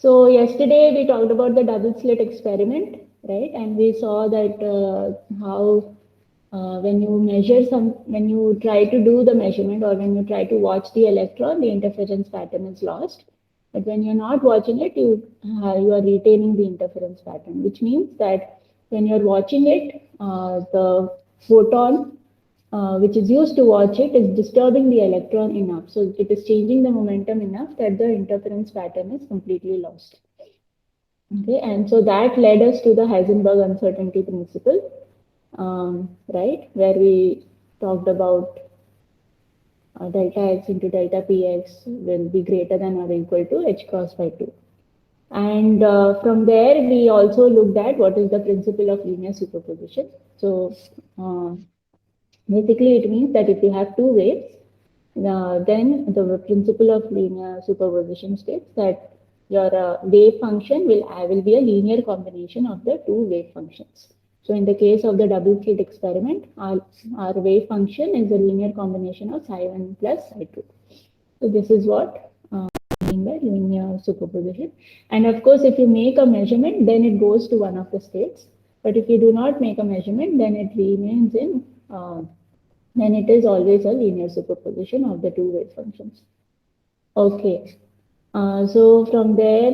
So yesterday we talked about the double slit experiment, right? And we saw that how when you try to do the measurement or when you try to watch the electron, the interference pattern is lost. But when you're not watching it, you are retaining the interference pattern, which means that when you're watching it, the photon which is used to watch it is disturbing the electron enough. So it is changing the momentum enough that the interference pattern is completely lost. Okay, and so that led us to the Heisenberg uncertainty principle, right, where we talked about delta x into delta px will be greater than or equal to h cross by 2. And from there, we also looked at what is the principle of linear superposition. So basically, it means that if you have two waves, then the principle of linear superposition states that your wave function will be a linear combination of the two wave functions. So in the case of the double slit experiment, our wave function is a linear combination of psi1 plus psi2. So this is what I mean by linear superposition. And of course, if you make a measurement, then it goes to one of the states. But if you do not make a measurement, then it remains in then it is always a linear superposition of the two wave functions. Okay, so from there,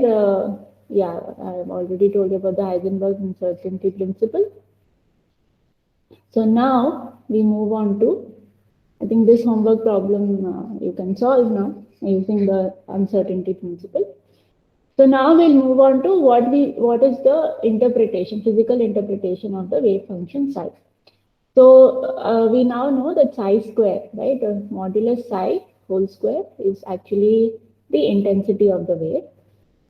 yeah, I've already told you about the Heisenberg uncertainty principle. So now we move on to, I think this homework problem you can solve now using the uncertainty principle. So now we'll move on to what is the interpretation, physical interpretation of the wave function psi. So we now know that psi square, right, modulus psi whole square is actually the intensity of the wave.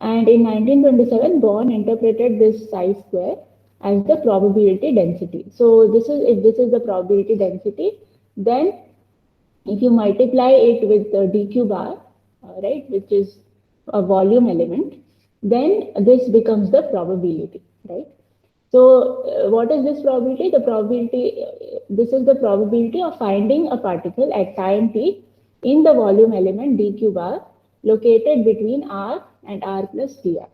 And in 1927, Born interpreted this psi square as the probability density. So if this is the probability density, then if you multiply it with the dq bar, right, which is a volume element, then this becomes the probability, right? So what is this probability? This is the probability of finding a particle at time t in the volume element dq bar located between r and r plus dr.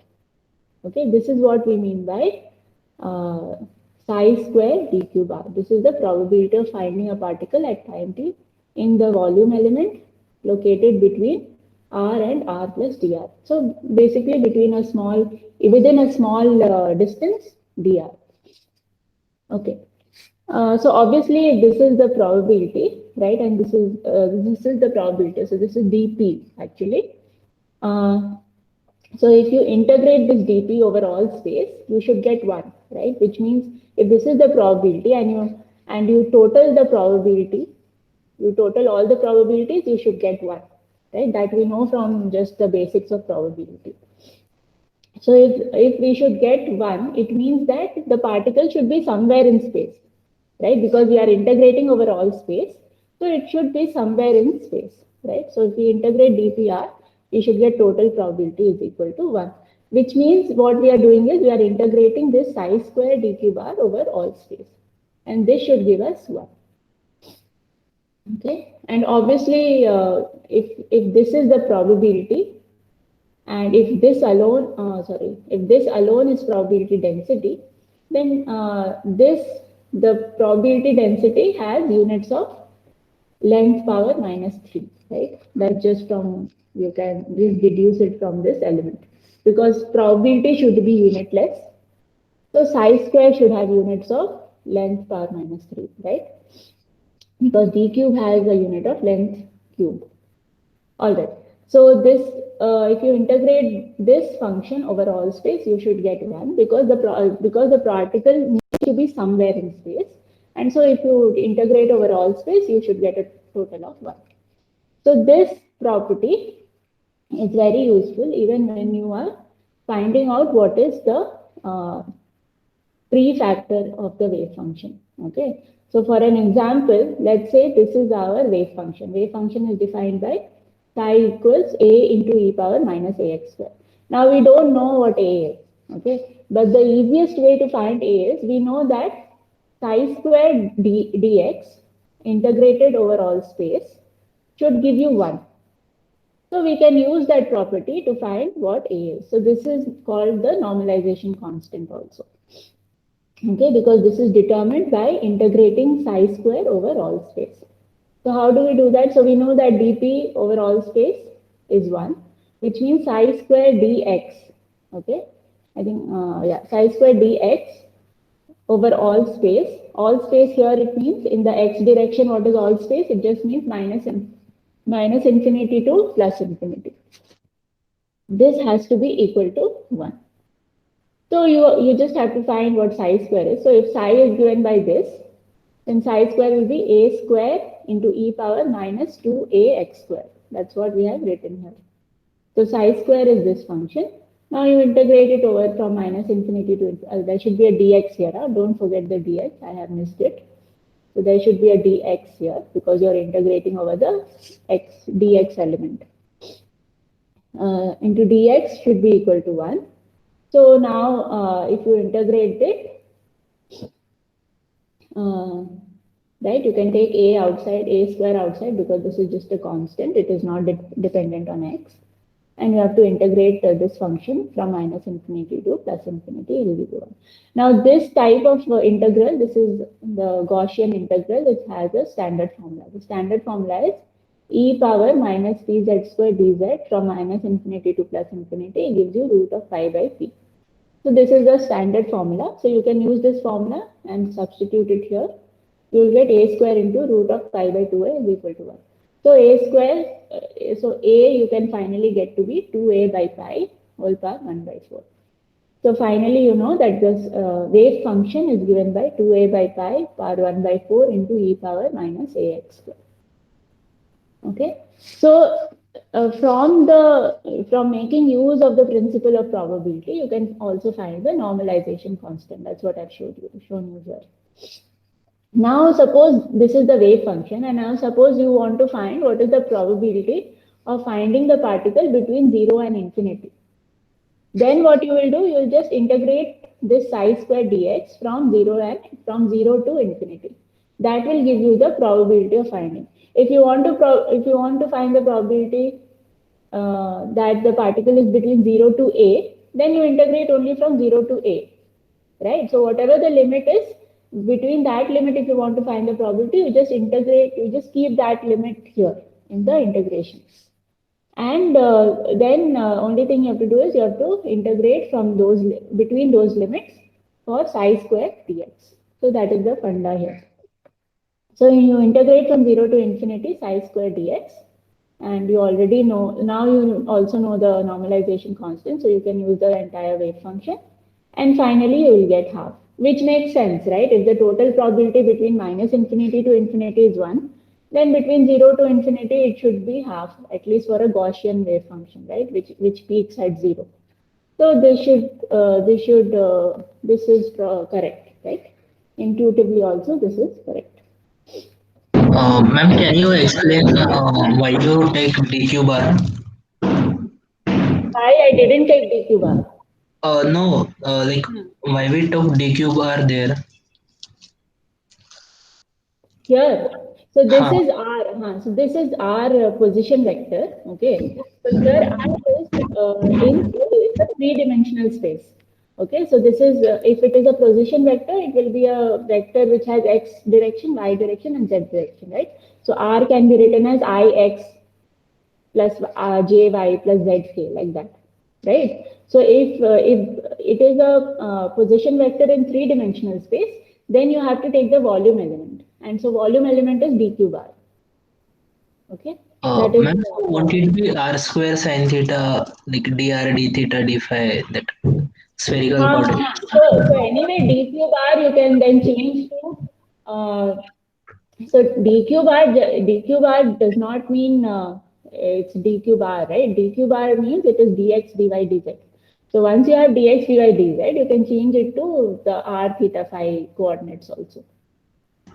Okay, this is what we mean by psi square dq bar. This is the probability of finding a particle at time t in the volume element located between r and r plus dr. So basically within a small distance dr. Okay. So obviously this is the probability, right? And this is the probability. So this is dp actually. So if you integrate this dp over all space, you should get 1, right? Which means if this is the probability and you total the probability, you total all the probabilities, you should get 1, right? That we know from just the basics of probability. So if we should get 1, it means that the particle should be somewhere in space, right? Because we are integrating over all space. So it should be somewhere in space, right? So if we integrate dpr, we should get total probability is equal to 1, which means what we are doing is we are integrating this psi square dq bar over all space. And this should give us 1. Okay. And obviously, if this is the probability, and if this alone, if this alone is probability density, then the probability density has units of length power minus 3, right? That's just from, you can just deduce it from this element. Because probability should be unitless. So psi square should have units of length power minus 3, right? Because d cube has a unit of length cube. All right. So if you integrate this function over all space, you should get 1 because the particle needs to be somewhere in space. And so if you integrate over all space, you should get a total of 1. So this property is very useful even when you are finding out what is the prefactor of the wave function. Okay. So for an example, let's say this is our wave function. Wave function is defined by psi equals a into e power minus ax square. Now we don't know what a is, okay? But the easiest way to find a is we know that psi square dx integrated over all space should give you 1. So we can use that property to find what A is. So this is called the normalization constant also. Okay, because this is determined by integrating psi square over all space. So how do we do that? So we know that dp over all space is 1, which means psi square dx. Okay, I think, psi square dx over all space. All space here, it means in the x direction, what is all space? It just means minus infinity to plus infinity. This has to be equal to 1. So you just have to find what psi square is. So if psi is given by this, then psi square will be a square into e power minus 2ax square. That's what we have written here. So psi square is this function. Now you integrate it over from minus infinity to, there should be a dx here. Don't forget the dx, I have missed it. So there should be a dx here because you're integrating over the dx element. Into dx should be equal to 1. So now if you integrate it, right, you can take a outside, a square outside, because this is just a constant. It is not dependent on x. And you have to integrate this function from minus infinity to plus infinity, it will be 1. Now this type of integral, this is the Gaussian integral, it has a standard formula. The standard formula is e power minus pz square dz from minus infinity to plus infinity gives you root of pi by p. So this is the standard formula. So you can use this formula and substitute it here. You will get a square into root of pi by 2a is equal to 1. So a square, so a you can finally get to be 2a by pi whole power 1 by 4. So finally you know that this wave function is given by 2a by pi power 1 by 4 into e power minus ax square. Okay, so from making use of the principle of probability, you can also find the normalization constant. That's what I've shown you here. Now suppose this is the wave function, and now suppose you want to find what is the probability of finding the particle between 0 and infinity. Then what you will do, you will just integrate this psi square dx from 0 to infinity. That will give you the probability of finding. If you want to find the probability that the particle is between 0 to a, then you integrate only from 0 to a, right? So whatever the limit is, between that limit, if you want to find the probability, you just integrate, you just keep that limit here in the integration. And then only thing you have to do is you have to integrate from between those limits for psi square dx. So that is the funda here. So you integrate from 0 to infinity psi square dx, and you already know, now you also know the normalization constant, so you can use the entire wave function, and finally you will get half, which makes sense, right? If the total probability between minus infinity to infinity is 1, then between 0 to infinity it should be half, at least for a Gaussian wave function, right, which peaks at 0. So this is correct, right? Intuitively also this is correct. Ma'am, can you explain why you take DQ bar? Why I didn't take DQ bar? No, like why we took DQ bar there? Here, so this Huh. is our position vector. Okay, so here R is it's a three-dimensional space. Okay, so this is if it is a position vector, it will be a vector which has x direction, y direction, and z direction, right? So R can be written as ix plus jy plus zk, like that, right? So if it is a position vector in three-dimensional space, then you have to take the volume element, and so volume element is dq bar. Okay, that is Ma'am, so won't it be R square sine theta, like dr d theta d phi, that spherical coordinate? so anyway, dq bar you can then change to so dq bar does not mean it's dq bar, right? Dq bar means it is dx dy dz. So once you have dx dy dz, you can change it to the r theta phi coordinates also.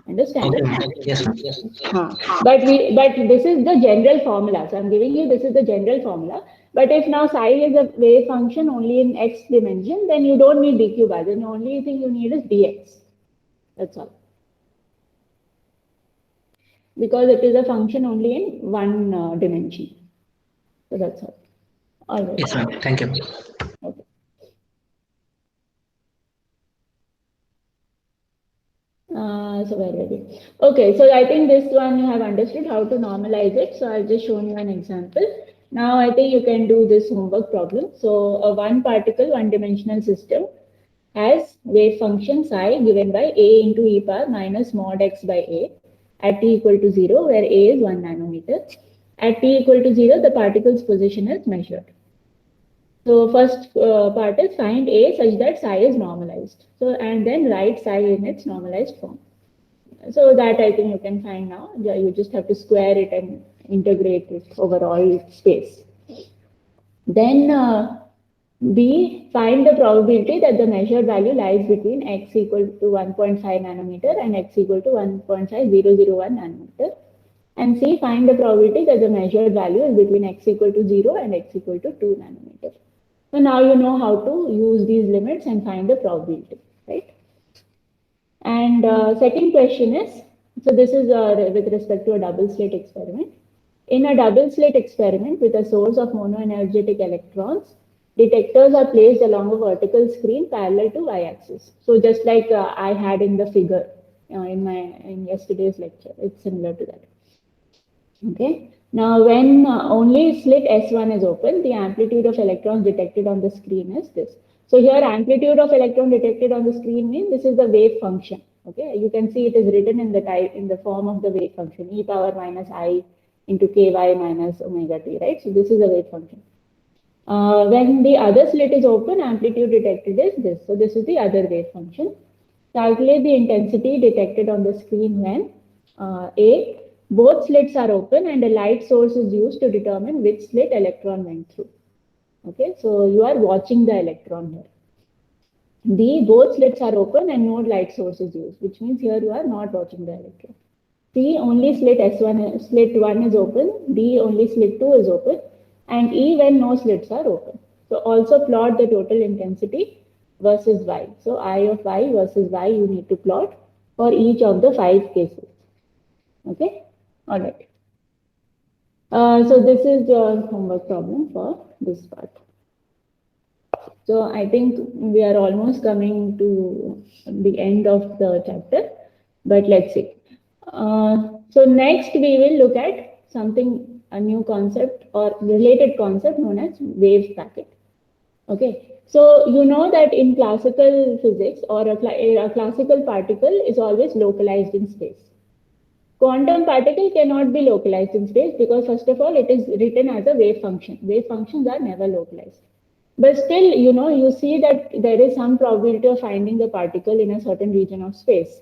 Understand? Okay, ma'am. Yes, ma'am. But this is the general formula. So I'm giving you, this is the general formula. But if now psi is a wave function only in x dimension, then you don't need dq bar. Then the only thing you need is dx. That's all. Because it is a function only in one dimension. So that's all. All right. Yes, ma'am. Thank you. Okay. So where were we? Okay, so I think this one you have understood how to normalize it. So I've just shown you an example. Now I think you can do this homework problem. So a one particle, one dimensional system has wave function psi given by a into e power minus mod x by a at t equal to 0, where a is 1 nanometer. At t equal to 0, the particle's position is measured. So first part is find a such that psi is normalized. So and then write psi in its normalized form. So that I think you can find now. You just have to square it and integrate it over all space. Then B, find the probability that the measured value lies between x equal to 1.5 nanometer and x equal to 1.5001 nanometer. And C, find the probability that the measured value is between x equal to 0 and x equal to 2 nanometer. So now you know how to use these limits and find the probability, right? And second question is, so this is with respect to a double slit experiment. In a double slit experiment with a source of monoenergetic electrons, detectors are placed along a vertical screen parallel to y-axis. So just like I had in the figure in yesterday's lecture, it's similar to that. Okay. Now, when only slit S1 is open, the amplitude of electrons detected on the screen is this. So here, amplitude of electron detected on the screen means this is the wave function. Okay, you can see it is written in the form of the wave function, e power minus I into ky minus omega t, right? So this is the wave function. When the other slit is open, amplitude detected is this. So this is the other wave function. Calculate the intensity detected on the screen when A, both slits are open and a light source is used to determine which slit electron went through. Okay, so you are watching the electron here. B, both slits are open and no light source is used, which means here you are not watching the electron. C, only slit slit 1 is open, D, only slit 2 is open, and E, when no slits are open. So also plot the total intensity versus Y. So I of Y versus Y you need to plot for each of the 5 cases. Okay, all right. So this is your homework problem for this part. So I think we are almost coming to the end of the chapter, but let's see. So next we will look at something, a new concept or related concept known as wave packet. Okay, so you know that in classical physics or a classical particle is always localized in space. Quantum particle cannot be localized in space because first of all, it is written as a wave function. Wave functions are never localized. But still, you know, you see that there is some probability of finding the particle in a certain region of space.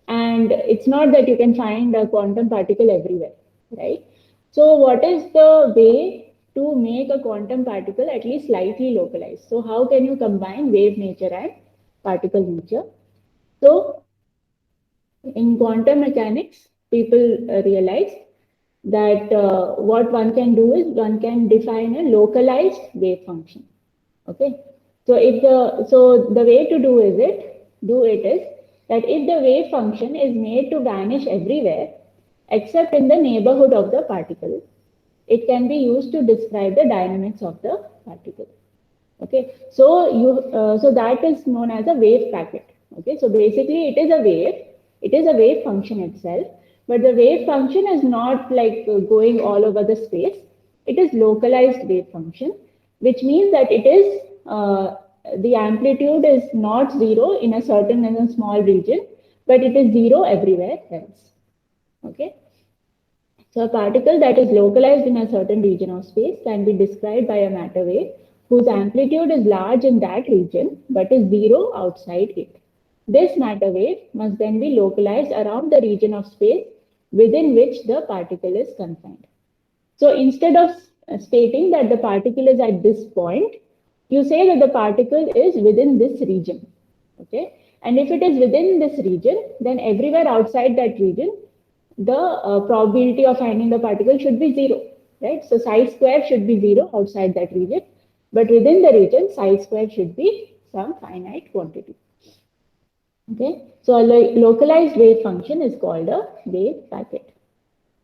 And it's not that you can find a quantum particle everywhere, right? So what is the way to make a quantum particle at least slightly localized? So how can you combine wave nature and particle nature? So in quantum mechanics, people realize that what one can do is one can define a localized wave function. Okay, so the way to do it is that if the wave function is made to vanish everywhere except in the neighborhood of the particle, it can be used to describe the dynamics of the particle. Okay, so that is known as a wave packet. Okay, so basically it is a wave. It is a wave function itself, but the wave function is not like going all over the space. It is localized wave function, which means that it is the amplitude is not zero in a small region, but it is zero everywhere else. Okay. So a particle that is localized in a certain region of space can be described by a matter wave whose amplitude is large in that region but is zero outside it. This matter wave must then be localized around the region of space within which the particle is confined. So instead of stating that the particle is at this point, you say that the particle is within this region. Okay. And if it is within this region, then everywhere outside that region, the probability of finding the particle should be zero, right? So psi square should be zero outside that region, but within the region, psi square should be some finite quantity. Okay, so a localized wave function is called a wave packet.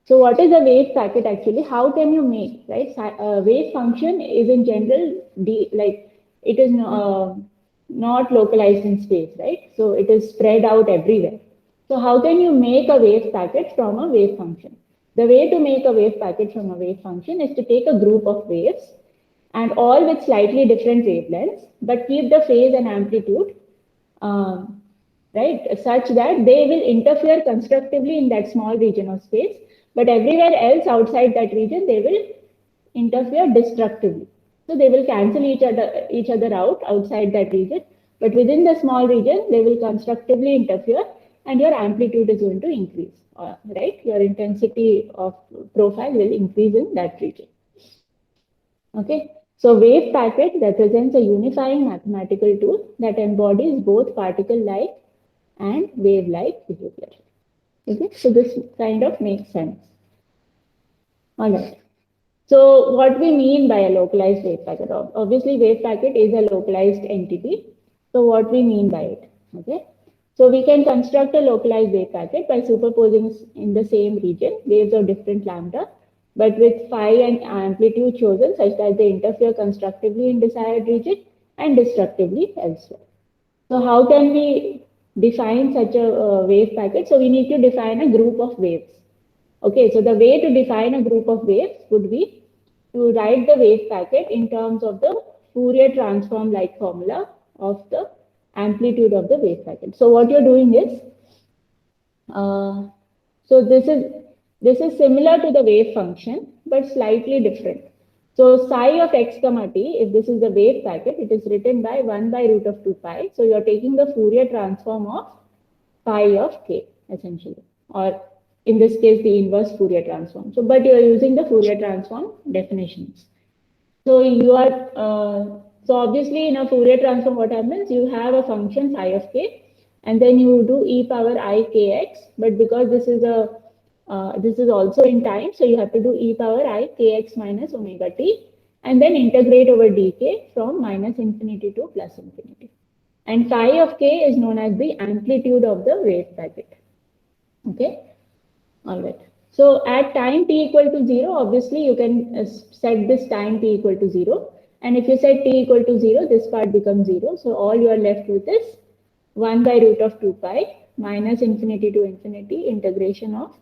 So what is a wave packet actually? How can you make, right? A wave function is in general, it is not localized in space, right? So it is spread out everywhere. So how can you make a wave packet from a wave function? The way to make a wave packet from a wave function is to take a group of waves and all with slightly different wavelengths, but keep the phase and amplitude right, such that they will interfere constructively in that small region of space, but everywhere else outside that region, they will interfere destructively. So they will cancel each other out outside that region, but within the small region, they will constructively interfere, and your amplitude is going to increase, right? Your intensity of profile will increase in that region. Okay, so wave packet represents a unifying mathematical tool that embodies both particle-like and wave-like behavior. Okay, so this kind of makes sense. All right. So what we mean by a localized wave packet? Obviously, wave packet is a localized entity. So what we mean by it? Okay. So we can construct a localized wave packet by superposing in the same region waves of different lambda, but with phi and amplitude chosen such that they interfere constructively in desired region and destructively elsewhere. So how can we define such a wave packet? So we need to define a group of waves. Okay, so the way to define a group of waves would be to write the wave packet in terms of the Fourier transform like formula of the amplitude of the wave packet. So what you're doing is, so this is similar to the wave function, but slightly different. So psi of x comma t, if this is the wave packet, it is written by 1 by root of 2 pi. So you're taking the Fourier transform of phi of k, essentially, or in this case, the inverse Fourier transform. So, but you are using the Fourier transform definitions. So you are, so obviously in a Fourier transform, what happens? You have a function phi of k, and then you do e power I kx. But because this is also in time, so you have to do e power I kx minus omega t, and then integrate over dk from minus infinity to plus infinity. And phi of k is known as the amplitude of the wave packet. Okay. All right. So at time t equal to 0, obviously you can set this time t equal to 0. And if you set t equal to 0, this part becomes 0. So all you are left with is 1 by root of 2 pi minus infinity to infinity integration of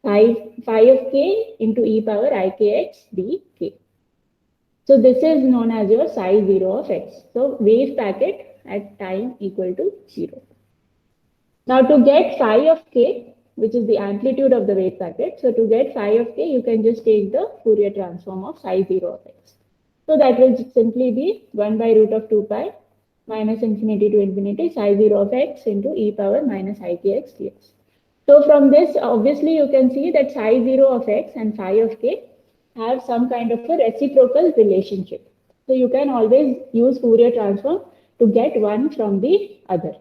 phi of k into e power I kx dk. So this is known as your psi 0 of x. So wave packet at time equal to 0. Now to get phi of k, which is the amplitude of the wave packet. So to get phi of k, you can just take the Fourier transform of psi 0 of x. So that will simply be 1 by root of 2 pi minus infinity to infinity psi 0 of x into e power minus I kx dx. So from this, obviously you can see that psi 0 of x and phi of k have some kind of a reciprocal relationship. So you can always use Fourier transform to get one from the other,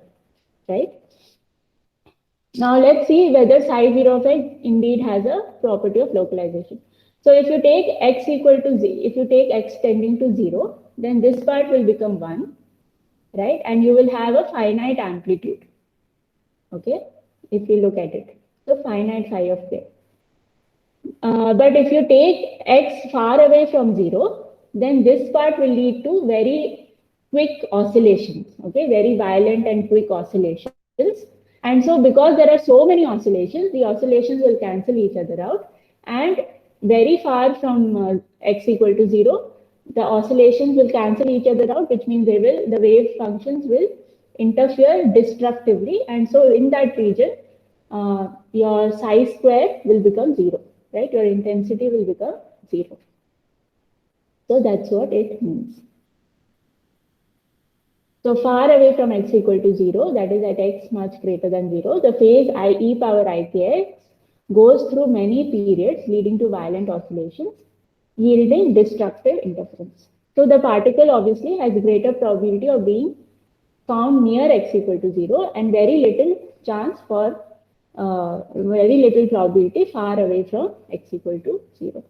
right? Now let's see whether psi 0 of x indeed has a property of localization. So if you take x equal to z, if you take x tending to 0, then this part will become 1, right? And you will have a finite amplitude, okay? If you look at it, so finite phi of k. But if you take x far away from 0, then this part will lead to very quick oscillations, okay? Very violent and quick oscillations. And so because there are so many oscillations, the oscillations will cancel each other out. And very far from x equal to 0, the oscillations will cancel each other out, which means the wave functions will interfere destructively. And so in that region, your psi square will become 0, right? Your intensity will become 0. So that's what it means. So far away from x equal to 0, that is at x much greater than 0, the phase e power I kx goes through many periods leading to violent oscillations, yielding destructive interference. So the particle obviously has greater probability of being found near x equal to 0 and very little chance for very little probability far away from x equal to 0.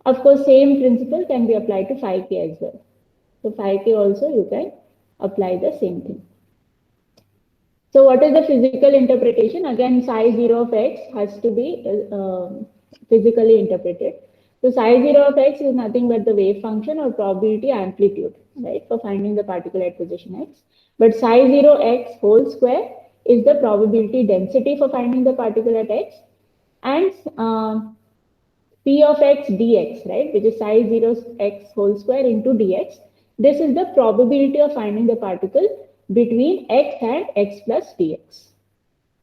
Of course, same principle can be applied to phi k as well. So phi k also you can apply the same thing. So what is the physical interpretation? Again, psi 0 of x has to be physically interpreted. So psi 0 of x is nothing but the wave function or probability amplitude, right, for finding the particle at position x. But psi 0 x whole square is the probability density for finding the particle at x. And p of x dx, right, which is psi 0 x whole square into dx. This is the probability of finding the particle between x and x plus dx.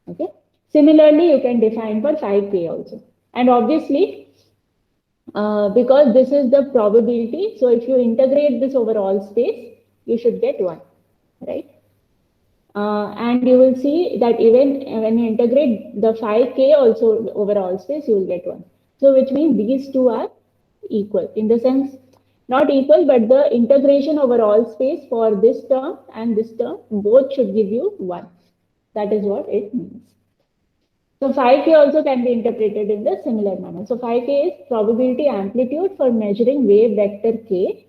Okay. Similarly, you can define for phi k also. And obviously, because this is the probability, so if you integrate this over all space, you should get 1, right? And you will see that even when you integrate the phi k also over all space, you will get 1. So which means these two are equal in the sense, not equal, but the integration over all space for this term and this term, both should give you 1. That is what it means. So phi k also can be interpreted in the similar manner. So phi k is probability amplitude for measuring wave vector k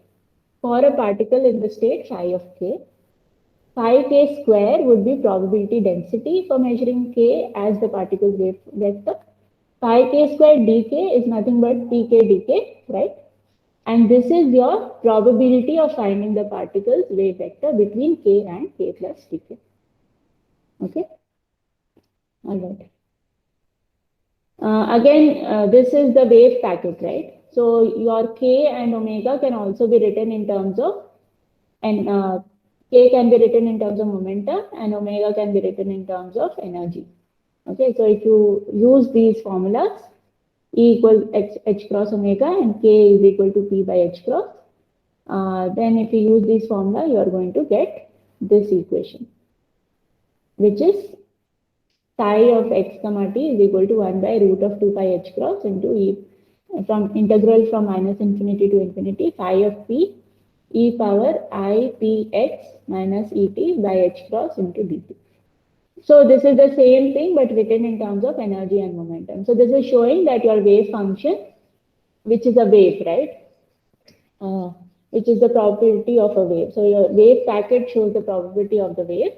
for a particle in the state phi of k. Phi k square would be probability density for measuring k as the particle's wave vector. Phi k square dk is nothing but pk dk, right? And this is your probability of finding the particle's wave vector between k and k plus dk. Okay? All right. Again, this is the wave packet, right? So your k and omega can also be written in terms of, and k can be written in terms of momentum and omega can be written in terms of energy. Okay, so if you use these formulas, E equals h cross omega and k is equal to p by h cross, then if you use this formula, you are going to get this equation, which is psi of x comma t is equal to 1 by root of 2 pi h cross into e from integral from minus infinity to infinity phi of p e power I p x minus et by h cross into dt. So this is the same thing but written in terms of energy and momentum. So this is showing that your wave function, which is a wave, right? Which is the probability of a wave. So your wave packet shows the probability of the wave.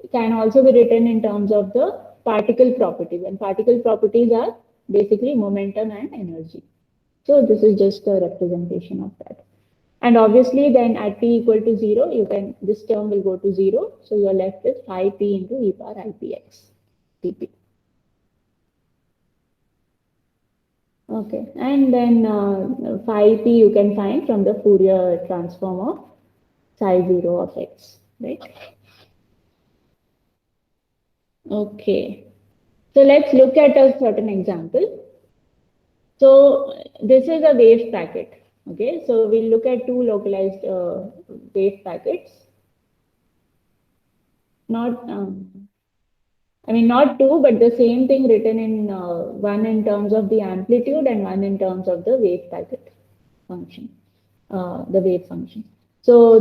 It can also be written in terms of the particle properties, and particle properties are basically momentum and energy. So this is just a representation of that. And obviously then at t equal to 0, you can, this term will go to 0. So you're left with phi p into e power ipx dp. Okay, and then phi p you can find from the Fourier transform of psi 0 of x, right? Okay, so let's look at a certain example. So this is a wave packet. Okay, so we'll look at two localized wave packets. Not, I mean, not two, but the same thing written in one in terms of the amplitude and one in terms of the wave packet function, the wave function. So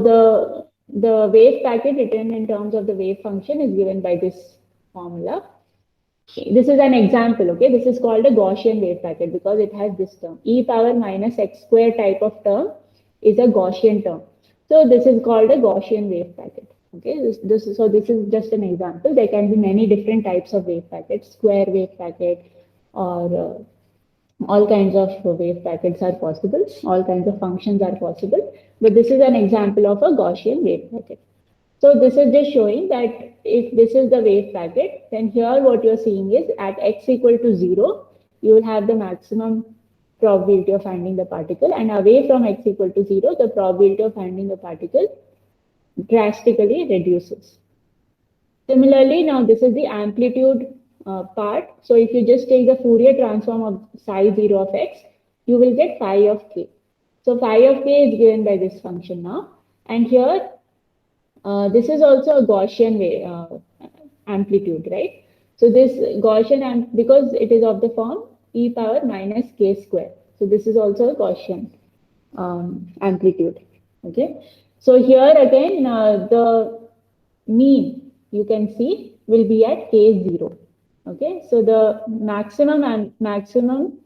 the wave packet written in terms of the wave function is given by this formula. Okay, this is an example, okay? This is called a Gaussian wave packet because it has this term. E power minus x square type of term is a Gaussian term. So this is called a Gaussian wave packet, okay? This is just an example. There can be many different types of wave packets, square wave packet, or all kinds of wave packets are possible. All kinds of functions are possible. But this is an example of a Gaussian wave packet. So this is just showing that if this is the wave packet, then here what you're seeing is at x equal to 0, you will have the maximum probability of finding the particle, and away from x equal to 0, the probability of finding the particle drastically reduces. Similarly, now this is the amplitude part. So if you just take the Fourier transform of psi 0 of x, you will get phi of k. So phi of k is given by this function now, and here this is also a Gaussian amplitude, right? So this Gaussian, because it is of the form e power minus k square. So this is also a Gaussian amplitude, okay? So here again, the mean you can see will be at k0, okay? So the maximum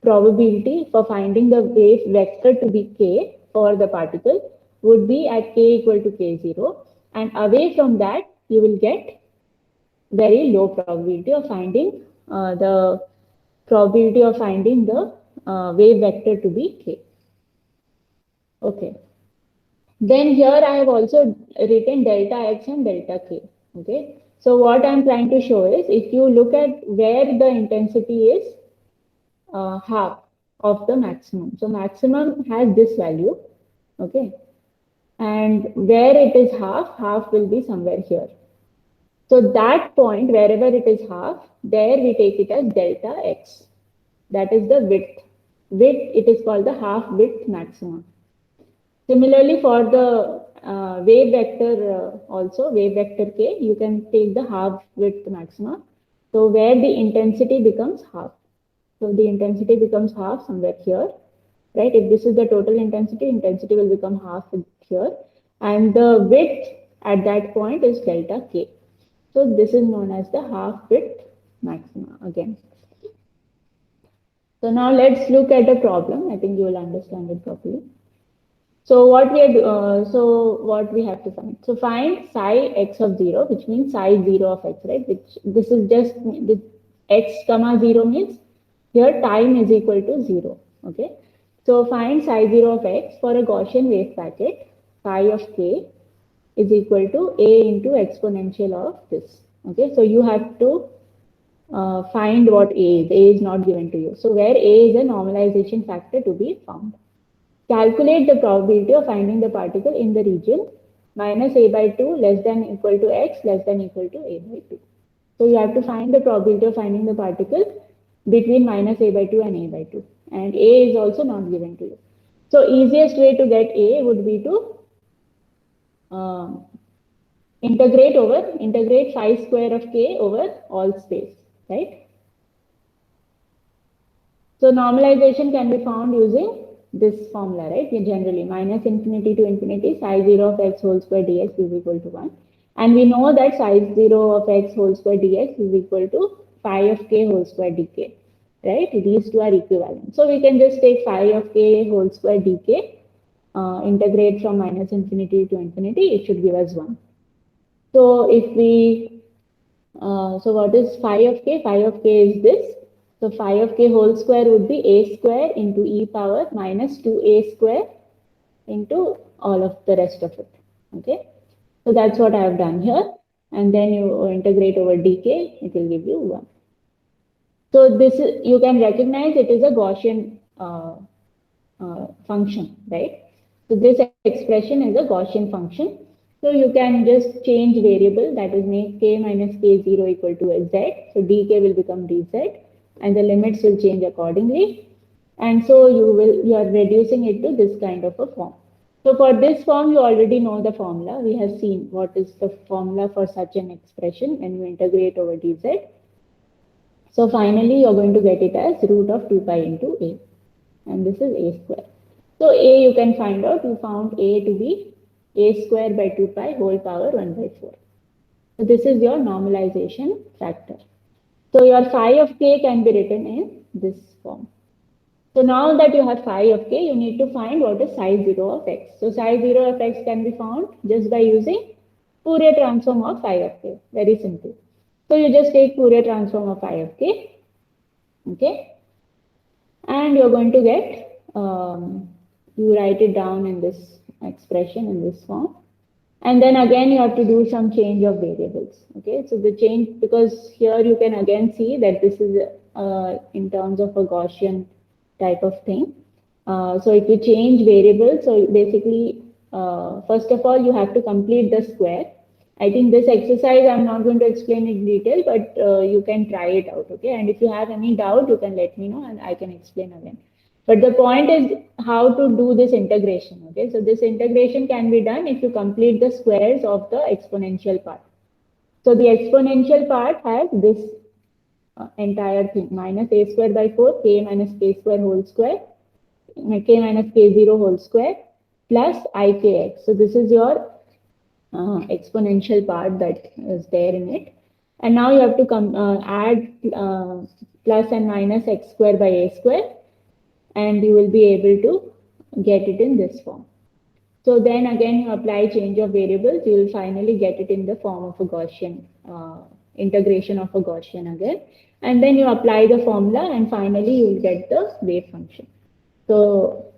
probability for finding the wave vector to be k for the particle would be at k equal to k0, and away from that you will get very low probability of finding the probability of finding the wave vector to be k. Okay. Then here I have also written delta x and delta k. Okay. So what I'm trying to show is, if you look at where the intensity is half of the maximum. So maximum has this value. Okay. And where it is half will be somewhere here. So that point, wherever it is half, there we take it as delta x. That is the width. Width, it is called the half width maximum. Similarly, for the wave vector also, wave vector k, you can take the half width maxima. So where the intensity becomes half. So the intensity becomes half somewhere here, right? If this is the total intensity, intensity will become half here. And the width at that point is delta k. So this is known as the half width maxima again. So now let's look at a problem. I think you will understand it properly. So what we have to find? So find psi x of 0, which means psi 0 of x, right? Which this is just the x comma 0 means here time is equal to 0. Okay. So find psi 0 of x for a Gaussian wave packet. Psi of k is equal to a into exponential of this. Okay. So you have to find what a is. A is not given to you. So where a is a normalization factor to be found. Calculate the probability of finding the particle in the region minus a by 2 less than equal to x less than equal to a by 2. So you have to find the probability of finding the particle between minus a by 2 and a by 2. And a is also not given to you. So easiest way to get a would be to integrate phi square of k over all space, right? So normalization can be found using this formula, right? Generally, minus infinity to infinity, psi 0 of x whole square dx is equal to 1. And we know that psi 0 of x whole square dx is equal to phi of k whole square dk, right? These two are equivalent. So we can just take phi of k whole square dk, integrate from minus infinity to infinity, it should give us 1. So if we, so what is phi of k? Phi of k is this. So phi of k whole square would be a square into e power minus 2a square into all of the rest of it. Okay. So that's what I have done here. And then you integrate over dk, it will give you 1. So this is, you can recognize it is a Gaussian function, right? So this expression is a Gaussian function. So you can just change variable, that is make k minus k0 equal to z. So dk will become dz and the limits will change accordingly. And so you are reducing it to this kind of a form. So for this form, you already know the formula. We have seen what is the formula for such an expression when you integrate over dz. So finally, you're going to get it as root of 2 pi into a. And this is a square. So a you can find out, you found a to be a square by 2 pi whole power 1 by 4. So this is your normalization factor. So your phi of k can be written in this form. So now that you have phi of k, you need to find what is psi 0 of x. So psi 0 of x can be found just by using Fourier transform of phi of k. Very simple. So you just take Fourier transform of phi of k. Okay. And you're going to get, you write it down in this expression in this form. And then again, you have to do some change of variables. Okay, so the change, because here you can again see that this is in terms of a Gaussian type of thing. So if you change variables, so basically, first of all, you have to complete the square. I think this exercise I'm not going to explain in detail, but you can try it out. Okay, and if you have any doubt, you can let me know and I can explain again. But the point is how to do this integration. Okay, so this integration can be done if you complete the squares of the exponential part. So the exponential part has this entire thing, minus a square by 4, k minus k square whole square, k minus k0 whole square, plus ikx. So this is your exponential part that is there in it. And now you have to add plus and minus x square by a square, and you will be able to get it in this form. So then again, you apply change of variables, you will finally get it in the form of a Gaussian, integration of a Gaussian again. and then you apply the formula, and finally you will get the wave function. So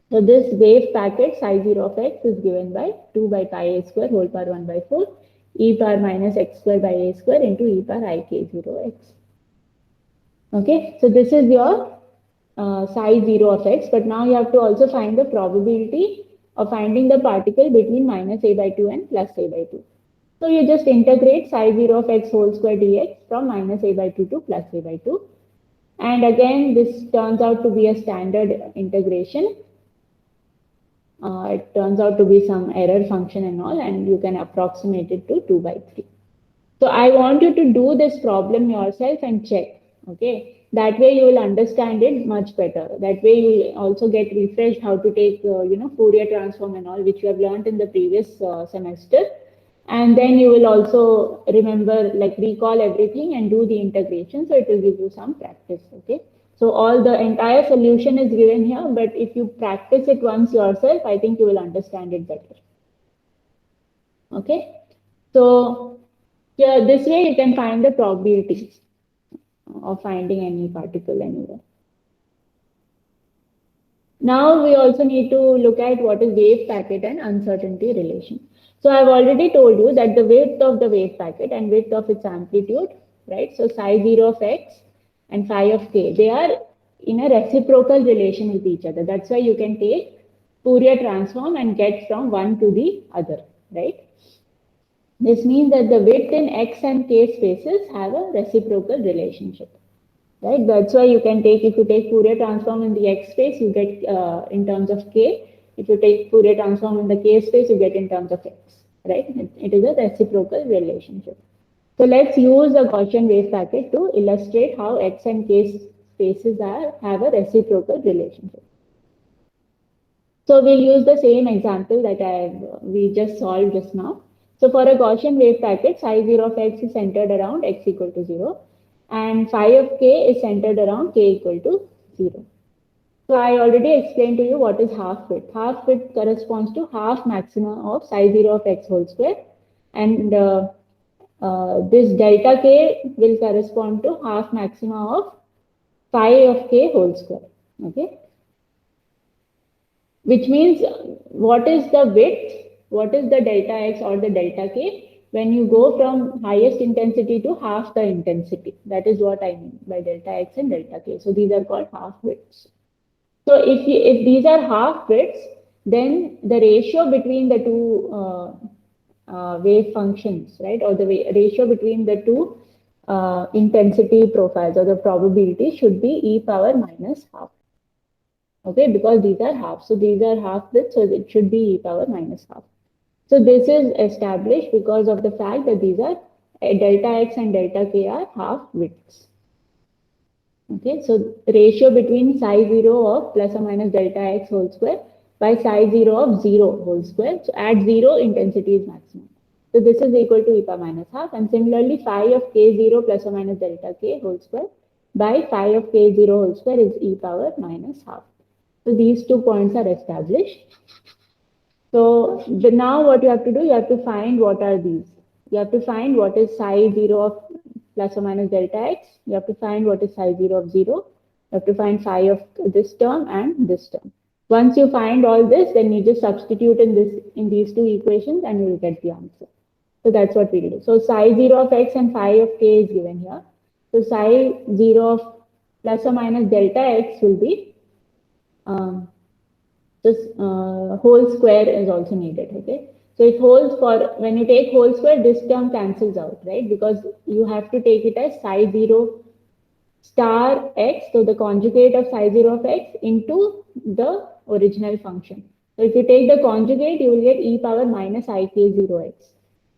this wave packet psi 0 of x is given by 2 by pi a square whole power 1 by 4 e power minus x square by a square into e power I k 0 x. Okay, so this is your psi 0 of x, but now you have to also find the probability of finding the particle between minus a by 2 and plus a by 2. So you just integrate psi 0 of x whole square dx from minus a by 2 to plus a by 2. And again, this turns out to be a standard integration. It turns out to be some error function and all, and you can approximate it to 2 by 3. So I want you to do this problem yourself and check, okay? That way you will understand it much better. That way you will also get refreshed how to take, Fourier transform and all, which you have learned in the previous semester. And then you will also remember, like recall everything and do the integration. So it will give you some practice, okay? So all the entire solution is given here, but if you practice it once yourself, I think you will understand it better. Okay? So here, this way you can find the probabilities of finding any particle anywhere. Now we also need to look at what is wave packet and uncertainty relation. So I've already told you that the width of the wave packet and width of its amplitude, right? So psi 0 of x and phi of k, they are in a reciprocal relation with each other. That's why you can take Fourier transform and get from one to the other, right? This means that the width in x and k spaces have a reciprocal relationship. Right, that's why you can take, if you take Fourier transform in the x space, you get in terms of k. If you take Fourier transform in the k space, you get in terms of x, right? It is a reciprocal relationship. So let's use a Gaussian wave packet to illustrate how x and k spaces have a reciprocal relationship. So we'll use the same example that we just solved just now. So for a Gaussian wave packet, psi 0 of x is centered around x equal to 0. And phi of k is centered around k equal to 0. So I already explained to you what is half width. Half width corresponds to half maxima of psi 0 of x whole square. And this delta k will correspond to half maxima of phi of k whole square. Okay. Which means what is the width, what is the delta x or the delta k? When you go from highest intensity to half the intensity. That is what I mean by delta x and delta k. So these are called half widths. So if these are half widths, then the ratio between the two wave functions, right, or the ratio between the two intensity profiles or the probability should be e power minus half. Okay, because these are half. So these are half widths, so it should be e power minus half. So this is established because of the fact that these are delta x and delta k are half widths. Okay, so ratio between psi 0 of plus or minus delta x whole square by psi 0 of 0 whole square. So at 0, intensity is maximum. So this is equal to e power minus half. And similarly, phi of k0 plus or minus delta k whole square by phi of k0 whole square is e power minus half. So these 2 points are established. So now what you have to do, you have to find what are these. You have to find what is psi 0 of plus or minus delta x. You have to find what is psi 0 of 0. You have to find phi of this term and this term. Once you find all this, then you just substitute in these two equations and you will get the answer. So that's what we do. So psi 0 of x and phi of k is given here. So psi 0 of plus or minus delta x will be this whole square is also needed, okay? So it holds for, when you take whole square, this term cancels out, right? Because you have to take it as psi 0 star x, so the conjugate of psi 0 of x into the original function. So if you take the conjugate, you will get e power minus ik0x.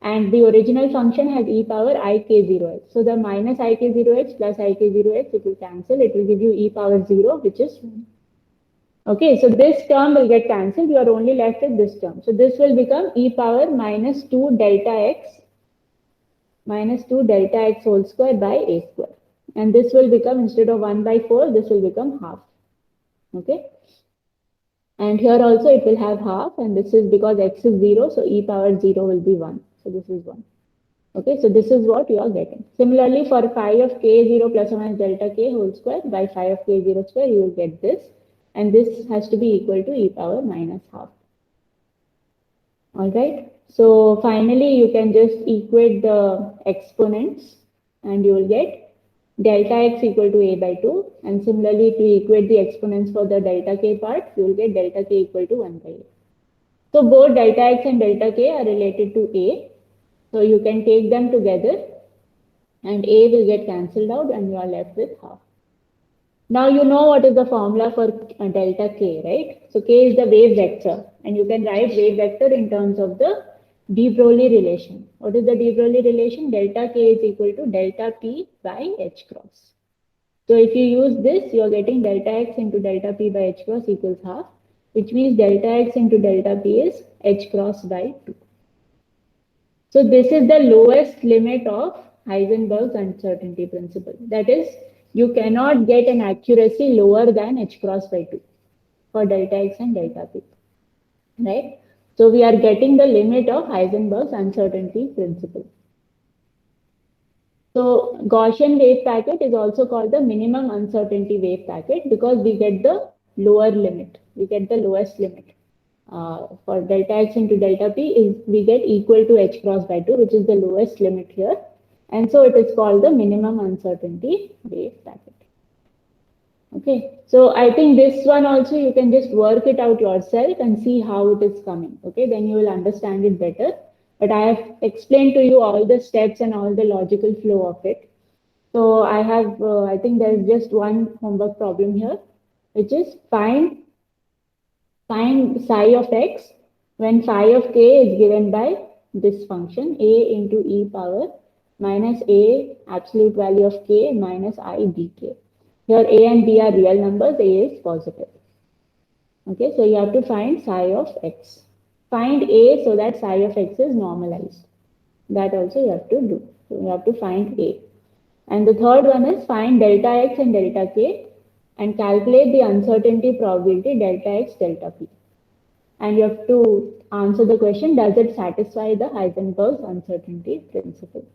And the original function has e power ik0x. So the minus ik0x plus ik0x, it will cancel. It will give you e power 0, which is 1. Okay, so this term will get cancelled. You are only left with this term. So this will become e power minus 2 delta x whole square by a square. And this will become, instead of 1 by 4, this will become half. Okay. And here also it will have half, and this is because x is 0, so e power 0 will be 1. So this is 1. Okay, so this is what you are getting. Similarly, for phi of k0 plus or minus delta k whole square by phi of k0 square, you will get this. And this has to be equal to e power minus half. All right. So finally, you can just equate the exponents and you will get delta x equal to a by 2. And similarly, to equate the exponents for the delta k part, you will get delta k equal to 1 by a. So both delta x and delta k are related to a. So you can take them together and a will get cancelled out and you are left with half. Now you know what is the formula for delta k, right? So k is the wave vector and you can write wave vector in terms of the de Broglie relation. What is the de Broglie relation? Delta k is equal to delta p by h cross. So if you use this, you are getting delta x into delta p by h cross equals half, which means delta x into delta p is h cross by 2. So this is the lowest limit of Heisenberg's uncertainty principle. That is, you cannot get an accuracy lower than h cross by 2 for delta x and delta p, right? So we are getting the limit of Heisenberg's uncertainty principle. So Gaussian wave packet is also called the minimum uncertainty wave packet because we get the lower limit, we get the lowest limit. For delta x into delta p is we get equal to h cross by 2, which is the lowest limit here. And so it is called the minimum uncertainty wave packet. Okay, so I think this one also you can just work it out yourself and see how it is coming. Okay, then you will understand it better. But I have explained to you all the steps and all the logical flow of it. So I have, I think there is just one homework problem here, which is find psi of x when phi of k is given by this function a into e power minus a absolute value of k minus I dk. Here a and b are real numbers, a is positive. Okay, so you have to find psi of x. Find a so that psi of x is normalized. That also you have to do. So you have to find a. And the third one is find delta x and delta k and calculate the uncertainty probability delta x delta p. And you have to answer the question, does it satisfy the Heisenberg's uncertainty principle?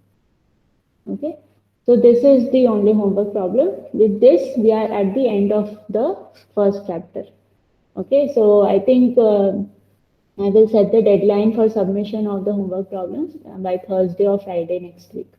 Okay, so this is the only homework problem. With this, we are at the end of the first chapter. Okay, so I think I will set the deadline for submission of the homework problems by Thursday or Friday next week.